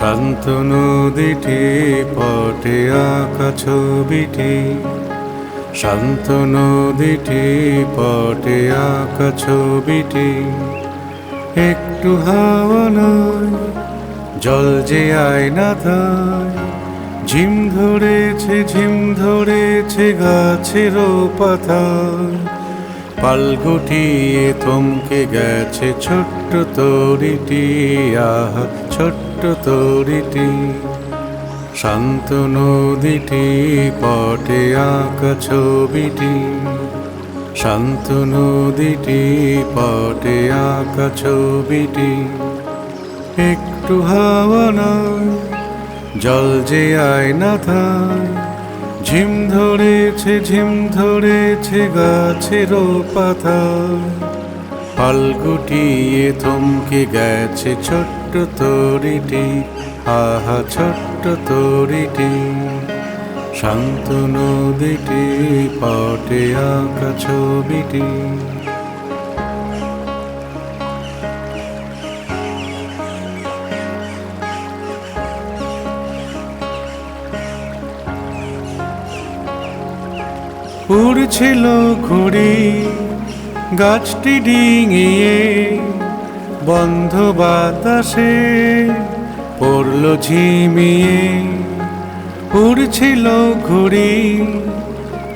শান্ত নদীটি পটে আঁকা ছবিটি, শান্ত নদীটি পটে আঁকা ছবিটি। একটু হাওয়া নয়, জল যে আয়না তাই, ঝিম ধরেছে গাছের পাতায়। পাল গুটিয়ে থমকে গেছে ছোট্ট তরিটি, আহা ছোট্ট তরিটি। শান্ত নদীটি পটে আঁকা ছবিটি, শান্ত নদীটি পটে আঁকা ছবিটি। একটু হাওয়া নয়, জল যে আয়না তাই, ঝিম ধরেছে গাছের পাতায়। পাল গুটিয়ে থমকে গেছে ছোট্ট তরিটি, আহা ছোট্ট তরিটি। শান্ত নদীটি পটে আঁকা ছবিটি। উড়ছিল ঘুড়ি গাছটি ডিঙিয়ে, বন্ধ বাতাসে পড়ল ঝিমিয়ে। উড়ছিল ঘুড়ি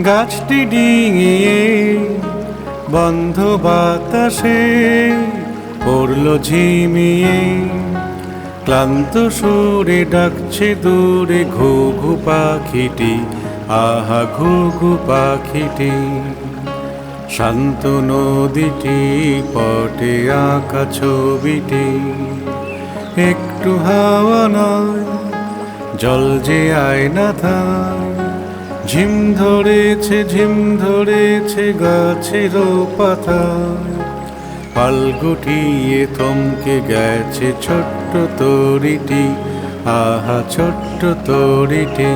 গাছটি ডিঙিয়ে, বন্ধ বাতাসে পড়ল ঝিমিয়ে। ক্লান্ত সুরে ডাকছে দূরে ঘু ঘু পাখিটি, আহা ঘু ঘু পাখিটি। শান্ত নদীটি পটে আঁকা ছবিটি। একটু হাওয়া নয়, জল যে আয়না তাই, ঝিম ধরেছে গাছের পাতায়। পাল গুটিয়ে থমকে গেছে ছোট্ট তরিটি, আহা ছোট্ট তরিটি।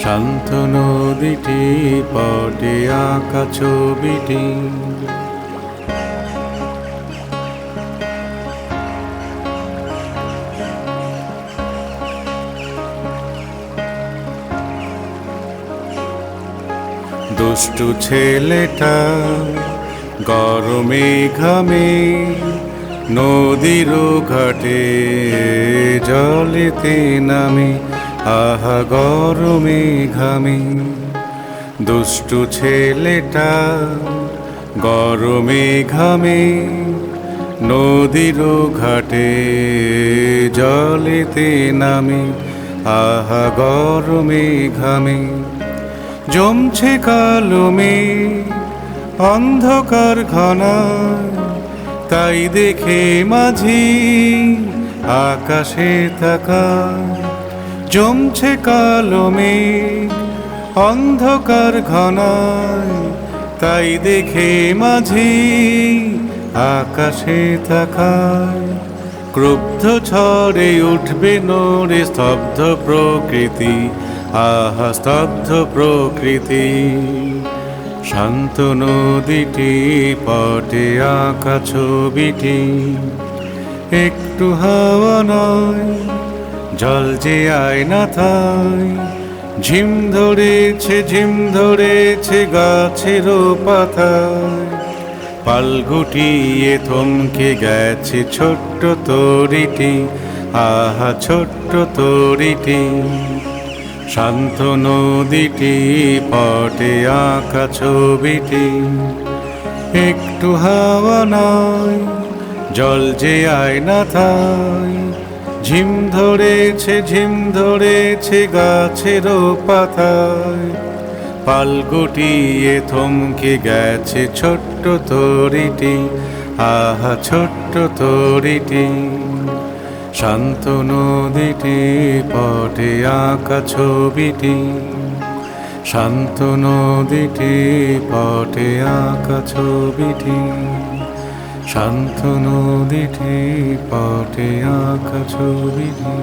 শান্ত নদীটি পটে আঁকা ছবিটি। দুষ্টু ছেলেটা গরমে ঘামে, নদীর ঘাটে জলেতে নামে, আহা গরমে ঘামে। দুষ্টু ছেলেটা গরমে ঘামে, নদীর ঘাটে জলেতে নামে, আহা গরমে ঘামে। জমছে কালো মেঘ অন্ধকার ঘনায়, তাই দেখে মাঝি আকাশে তাকায়। জমছে কালো মেঘ অন্ধকার ঘনায়, তাই দেখে মাঝি আকাশে তাকায়। ক্রুদ্ধ ঝড়ে উঠবে নড়ে স্তব্ধ প্রকৃতি, আহা স্তব্ধ প্রকৃতি। শান্ত নদীটি পটে আঁকা ছবিটি। একটু হাওয়া নয়, জল যে আয়না তাই, ঝিম ধরেছে গাছের পাতায়। পাল গুটিয়ে থমকে গেছে ছোট্ট তরিটি, আহা ছোট্ট তরিটি। শান্ত নদীটি পটে আঁকা ছবিটি। একটু হাওয়া নয়, জল যে আয়না তাই, ঝিম ধরেছে গাছের পাতায়। পাল গুটিয়ে থমকে গেছে ছোট্ট তরিটি, আহা ছোট্ট তরিটি। শান্ত নদীটি পটে আঁকা ছবিটি। শান্ত নদীটি পটে আঁকা ছবিটি। শান্ত নদীটি পটে আঁকা ছবিটি।